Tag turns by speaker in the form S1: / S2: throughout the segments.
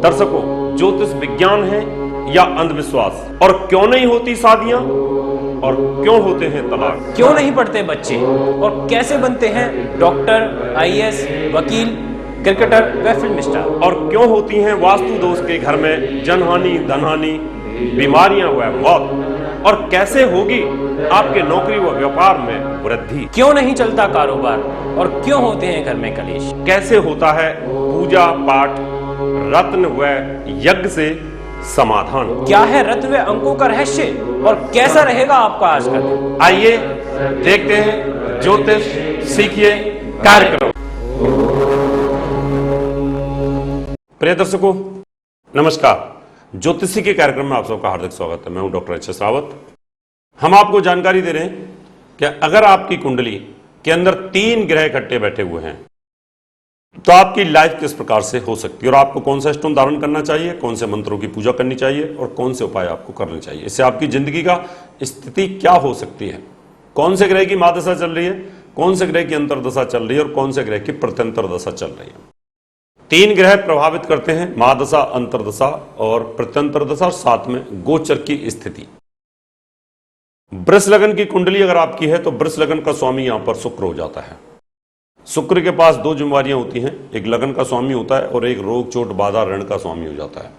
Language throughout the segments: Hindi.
S1: दर्शकों, ज्योतिष विज्ञान है या अंधविश्वास? और क्यों नहीं होती शादियां और क्यों होते हैं तलाक?
S2: क्यों नहीं पढ़ते बच्चे और कैसे बनते हैं डॉक्टर, आईएएस, वकील, क्रिकेटर व फिल्म स्टार?
S1: और क्यों होती हैं वास्तु दोष के घर में जनहानि, धनहानि, बीमारियां व मौत? और कैसे होगी आपके नौकरी व व्यापार में वृद्धि?
S2: क्यों नहीं चलता कारोबार और क्यों होते हैं घर में कलेश?
S1: कैसे होता है पूजा पाठ, रत्न व यज्ञ से समाधान?
S2: क्या है रत्न व अंकों का रहस्य और कैसा रहेगा आपका आज का दिन?
S1: आइए देखते हैं ज्योतिष सीखिए कार्यक्रम। प्रिय दर्शकों, नमस्कार। ज्योतिषी के कार्यक्रम में आप सबका हार्दिक स्वागत है। मैं हूं डॉक्टर एच एस रावत। हम आपको जानकारी दे रहे हैं कि अगर आपकी कुंडली के अंदर 3 ग्रह इकट्ठे बैठे हुए हैं तो आपकी लाइफ किस प्रकार से हो सकती है और आपको कौन सा स्टोन धारण करना चाहिए, कौन से मंत्रों की पूजा करनी चाहिए और कौन से उपाय आपको करने चाहिए। इससे आपकी जिंदगी का स्थिति क्या हो सकती है, कौन से ग्रह की महादशा चल रही है, कौन से ग्रह की अंतरदशा चल रही है और कौन से ग्रह की प्रत्यंतर दशा चल रही है। 3 ग्रह प्रभावित करते हैं, महादशा, अंतरदशा और प्रत्यंतर दशा, और साथ में गोचर की स्थिति। वृष लगन की कुंडली अगर आपकी है तो वृष लगन का स्वामी यहां पर शुक्र हो जाता है। शुक्र के पास 2 जिम्मेवारियां होती हैं, एक लगन का स्वामी होता है और एक रोग चोट बाधा ऋण का स्वामी हो जाता है।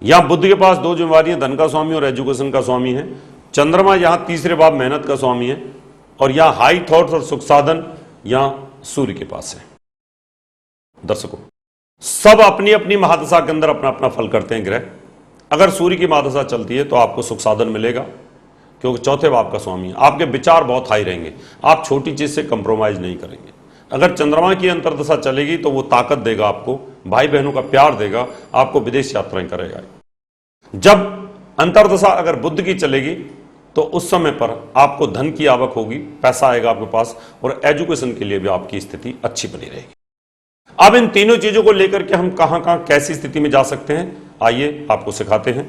S1: यहां बुध के पास 2 जिम्मेवारियां, धन का स्वामी और एजुकेशन का स्वामी है। चंद्रमा यहां तीसरे भाव मेहनत का स्वामी है और यहां हाई थॉट्स और सुख साधन यहां सूर्य के पास है। दर्शकों, सब अपनी अपनी महादशा के अंदर अपना अपना फल करते हैं ग्रह। अगर सूर्य की महादशा चलती है तो आपको सुख साधन मिलेगा क्योंकि चौथे भाव का स्वामी है। आपके विचार बहुत हाई रहेंगे, आप छोटी चीज से कंप्रोमाइज नहीं करेंगे। अगर चंद्रमा की अंतरदशा चलेगी तो वो ताकत देगा आपको, भाई बहनों का प्यार देगा, आपको विदेश यात्राएं करेगा। जब अंतरदशा अगर बुध की चलेगी तो उस समय पर आपको धन की आवक होगी, पैसा आएगा आपके पास और एजुकेशन के लिए भी आपकी स्थिति अच्छी बनी रहेगी। अब इन तीनों चीजों को लेकर के हम कहां कहां कैसी स्थिति में जा सकते हैं, आइए आपको सिखाते हैं।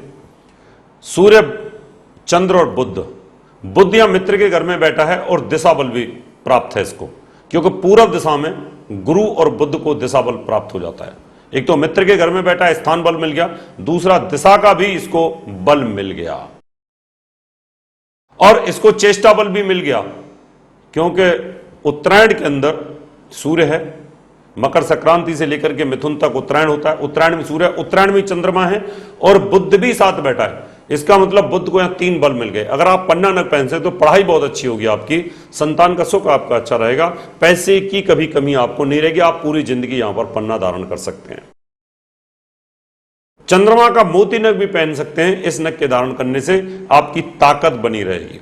S1: सूर्य, चंद्र और बुध या मित्र के घर में बैठा है और दिशा बल भी प्राप्त है इसको, क्योंकि पूर्व दिशा में गुरु और बुध को दिशा बल प्राप्त हो जाता है। एक तो मित्र के घर में बैठा है, स्थान बल मिल गया, दूसरा दिशा का भी इसको बल मिल गया और इसको चेष्टा बल भी मिल गया, क्योंकि उत्तरायण के अंदर सूर्य है, मकर संक्रांति से लेकर के मिथुन तक उत्तरायण होता है। उत्तरायण में सूर्य, उत्तरायण में चंद्रमा है और बुध भी साथ बैठा है। इसका मतलब बुध को यहां 3 बल मिल गए। अगर आप पन्ना न पहन से तो पढ़ाई बहुत अच्छी होगी आपकी, संतान का सुख आपका अच्छा रहेगा, पैसे की कभी कमी आपको नहीं रहेगी, आप पूरी जिंदगी यहां पर पन्ना धारण कर सकते हैं। चंद्रमा का मोती नग भी पहन सकते हैं, इस नग के धारण करने से आपकी ताकत बनी रहेगी।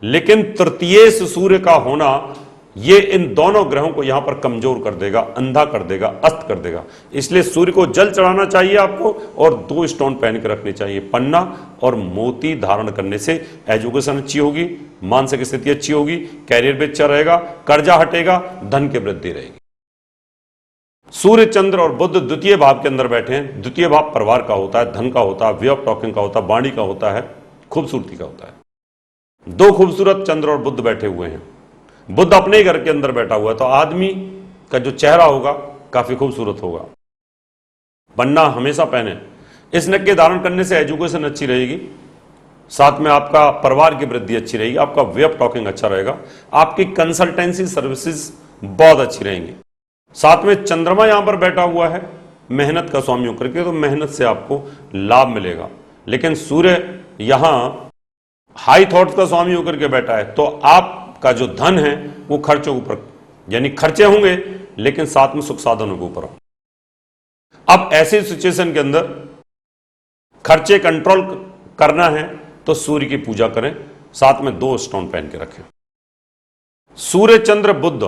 S1: लेकिन तृतीय सूर्य का होना ये इन दोनों ग्रहों को यहां पर कमजोर कर देगा, अंधा कर देगा, अस्त कर देगा। इसलिए सूर्य को जल चढ़ाना चाहिए आपको और 2 स्टोन पहन के रखने चाहिए। पन्ना और मोती धारण करने से एजुकेशन अच्छी होगी, मानसिक स्थिति अच्छी होगी, कैरियर भी अच्छा रहेगा, कर्जा हटेगा, धन की वृद्धि रहेगी। सूर्य, चंद्र और बुध द्वितीय भाव के अंदर बैठे हैं। द्वितीय भाव परिवार का होता है, धन का होता है, वे ऑफ टॉकिंग का होता है, वाणी का होता है, खूबसूरती का होता है। 2 खूबसूरत चंद्र और बुध बैठे हुए हैं। बुध अपने घर के अंदर बैठा हुआ है तो आदमी का जो चेहरा होगा काफी खूबसूरत होगा। पन्ना हमेशा पहने। इस नग के धारण करने से एजुकेशन अच्छी रहेगी, साथ में आपका परिवार की वृद्धि अच्छी रहेगी, आपका वे ऑफ टॉकिंग अच्छा रहेगा, आपकी कंसल्टेंसी सर्विसेज बहुत अच्छी रहेंगी। साथ में चंद्रमा यहां पर बैठा हुआ है मेहनत का स्वामी होकर के, तो मेहनत से आपको लाभ मिलेगा। लेकिन सूर्य यहां हाई थॉट्स का स्वामी होकर के बैठा है तो आपका जो धन है वो खर्चों के ऊपर, यानी खर्चे होंगे लेकिन साथ में सुख साधनों के ऊपर। अब ऐसी सिचुएशन के अंदर खर्चे कंट्रोल करना है तो सूर्य की पूजा करें, साथ में 2 स्टोन पहन के रखें। सूर्य, चंद्र, बुध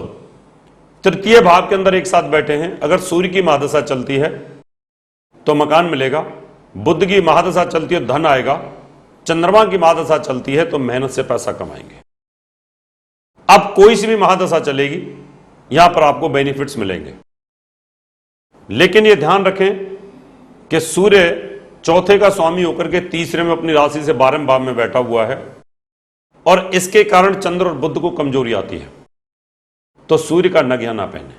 S1: तृतीय भाव के अंदर एक साथ बैठे हैं। अगर सूर्य की महादशा चलती है तो मकान मिलेगा, बुध की महादशा चलती है धन आएगा, चंद्रमा की महादशा चलती है तो मेहनत से पैसा कमाएंगे। अब कोई सी भी महादशा चलेगी यहां पर आपको बेनिफिट्स मिलेंगे, लेकिन यह ध्यान रखें कि सूर्य चौथे का स्वामी होकर के तीसरे में अपनी राशि से 12वें भाव में बैठा हुआ है और इसके कारण चंद्र और बुध को कमजोरी आती है, तो सूर्य का नग यहां ना पहने।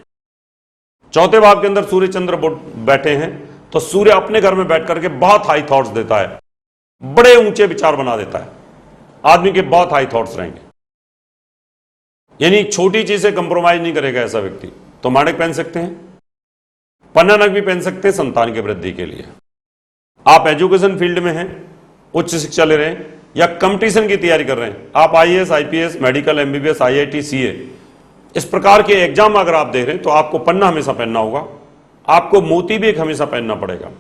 S1: चौथे भाव के अंदर सूर्य चंद्र बैठे हैं तो सूर्य अपने घर में बैठ करके बहुत हाई थॉट्स देता है, बड़े ऊंचे विचार बना देता है, आदमी के बहुत हाई थॉट्स रहेंगे, यानी छोटी चीज से कंप्रोमाइज नहीं करेगा ऐसा व्यक्ति। तो माणिक पहन सकते हैं, पन्ना नग भी पहन सकते हैं संतान की वृद्धि के लिए। आप एजुकेशन फील्ड में हैं, उच्च शिक्षा ले रहे हैं या कंपटीशन की तैयारी कर रहे हैं, आप IAS, IPS, medical, MBBS, IIT, CA, इस प्रकार के एग्जाम अगर आप दे रहे हैं तो आपको पन्ना हमेशा पहनना होगा, आपको मोती भी एक हमेशा पहनना पड़ेगा।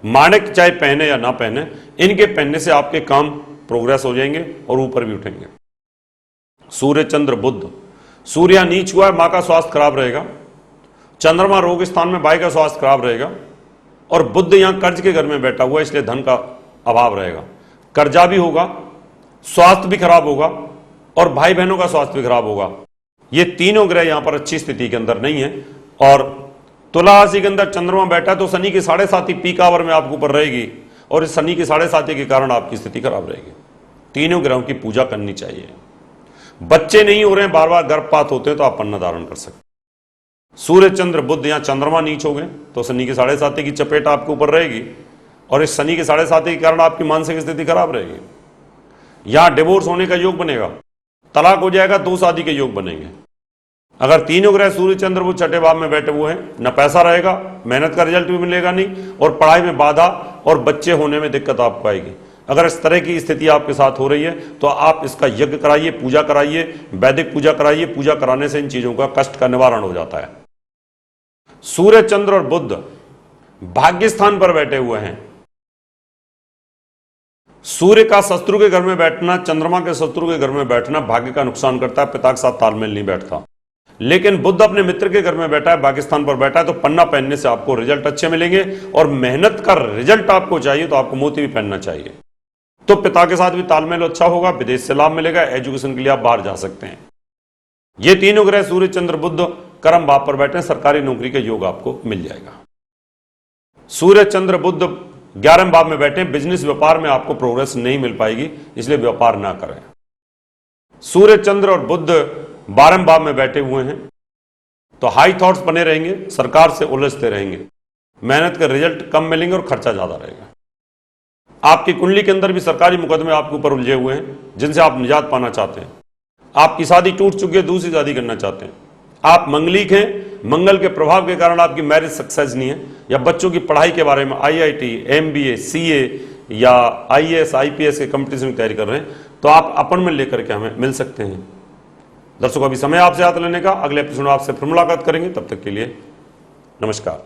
S1: माणिक चाहे पहने या ना पहने, इनके पहनने से आपके काम प्रोग्रेस हो जाएंगे और ऊपर भी उठेंगे। सूर्य, चंद्र, बुध। सूर्य नीच हुआ है, मां का स्वास्थ्य खराब रहेगा। चंद्रमा रोग स्थान में, भाई का स्वास्थ्य खराब रहेगा। और बुध यहां कर्ज के घर में बैठा हुआ है, इसलिए धन का अभाव रहेगा, कर्जा भी होगा, स्वास्थ्य भी खराब होगा और भाई बहनों का स्वास्थ्य भी खराब होगा। ये तीनों ग्रह यहां पर अच्छी स्थिति के अंदर नहीं है। और तुला राशि के अंदर चंद्रमा बैठा है तो शनि की 7.5 पीक आवर में आपके ऊपर रहेगी और इस शनि की 7.5 के कारण आपकी स्थिति खराब रहेगी। तीनों ग्रहों की पूजा करनी चाहिए। बच्चे नहीं हो रहे हैं, बार बार गर्भपात होते हैं, तो आप पन्ना धारण कर सकते। सूर्य, चंद्र, बुध, यहां चंद्रमा नीच हो गए तो शनि की 7.5 की चपेट आपके ऊपर रहेगी और इस शनि की 7.5 के कारण आपकी मानसिक स्थिति खराब रहेगी। यहां डिवोर्स होने का योग बनेगा, तलाक हो जाएगा, 2 शादी के योग बनेंगे। अगर तीनों ग्रह सूर्य, चंद्र, बुध छठे भाव में बैठे हुए हैं, न पैसा रहेगा, मेहनत का रिजल्ट भी मिलेगा नहीं और पढ़ाई में बाधा और बच्चे होने में दिक्कत आपको आएगी। अगर इस तरह की स्थिति आपके साथ हो रही है तो आप इसका यज्ञ कराइए, पूजा कराइए, वैदिक पूजा कराइए। पूजा कराने से इन चीजों का कष्ट का निवारण हो जाता है। सूर्य, चंद्र और बुध भाग्य स्थान पर बैठे हुए हैं। सूर्य का शत्रु के घर में बैठना, चंद्रमा के शत्रु के घर में बैठना भाग्य का नुकसान करता है, पिता के साथ तालमेल नहीं बैठता। लेकिन बुध अपने मित्र के घर में बैठा है, भाग्यस्थान पर बैठा है, तो पन्ना पहनने से आपको रिजल्ट अच्छे मिलेंगे और मेहनत का रिजल्ट आपको चाहिए तो आपको मोती भी पहनना चाहिए। तो पिता के साथ भी तालमेल अच्छा होगा, विदेश से लाभ मिलेगा, एजुकेशन के लिए आप बाहर जा सकते हैं। ये तीनों ग्रह सूर्य, चंद्र, बुध कर्म भाव पर बैठे, सरकारी नौकरी का योग आपको मिल जाएगा। सूर्य, चंद्र, बुध 11वें भाव में बैठे, बिजनेस व्यापार में आपको प्रोग्रेस नहीं मिल पाएगी, इसलिए व्यापार ना करें। सूर्य, चंद्र और बुध 12वें भाव में बैठे हुए हैं तो हाई थॉट्स बने रहेंगे, सरकार से उलझते रहेंगे, मेहनत का रिजल्ट कम मिलेंगे और खर्चा ज्यादा रहेगा। आपकी कुंडली के अंदर भी सरकारी मुकदमे आपके ऊपर उलझे हुए हैं जिनसे आप निजात पाना चाहते हैं। आपकी शादी टूट चुकी है, दूसरी शादी करना चाहते हैं। आप मंगलिक हैं, मंगल के प्रभाव के कारण आपकी मैरिज सक्सेस नहीं है, या बच्चों की पढ़ाई के बारे में आईआईटी, एमबीए, सीए या आईएएस, आईपीएस के कंपटीशन की तैयारी कर रहे हैं, तो आप अपॉइंटमेंट लेकर के हमें मिल सकते हैं। दर्शकों, अभी समय आपसे हाथ लेने का, अगले एपिसोड में आपसे फिर मुलाकात करेंगे। तब तक के लिए नमस्कार।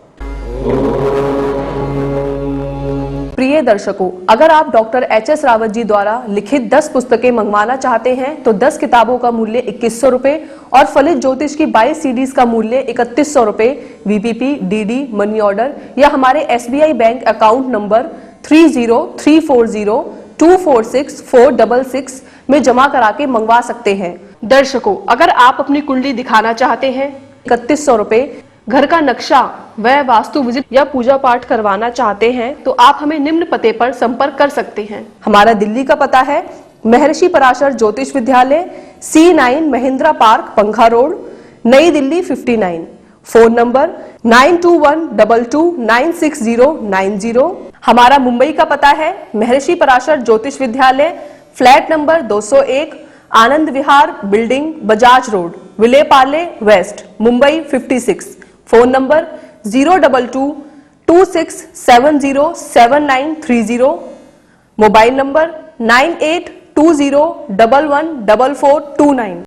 S3: प्रिय दर्शकों, अगर आप डॉक्टर एच.एस. रावत जी द्वारा लिखित 10 पुस्तकें मंगवाना चाहते हैं तो 10 किताबों का मूल्य 2100 रुपए और फलित ज्योतिष की 22 सीडीज का मूल्य 3100 रुपए वीपीपी, डीडी, मनी ऑर्डर या हमारे एसबीआई बैंक अकाउंट नंबर 3034024646 में जमा करा के मंगवा सकते हैं। दर्शकों, अगर आप अपनी कुंडली दिखाना चाहते हैं 3100 रुपए, घर का नक्शा व वास्तु विजिट या पूजा पाठ करवाना चाहते हैं तो आप हमें निम्न पते पर संपर्क कर सकते हैं। हमारा दिल्ली का पता है महर्षि पराशर ज्योतिष विद्यालय, C9 महिंद्रा पार्क, पंखा रोड, नई दिल्ली 59। Phone number 9212296090। हमारा मुंबई का पता है महर्षि Parashar Jyotish Vidyalaya, flat number 201, Anand Vihar building, Bajaj road, Vile Parle west, Mumbai 56। Phone number 02226707930। Mobile number 9820114429।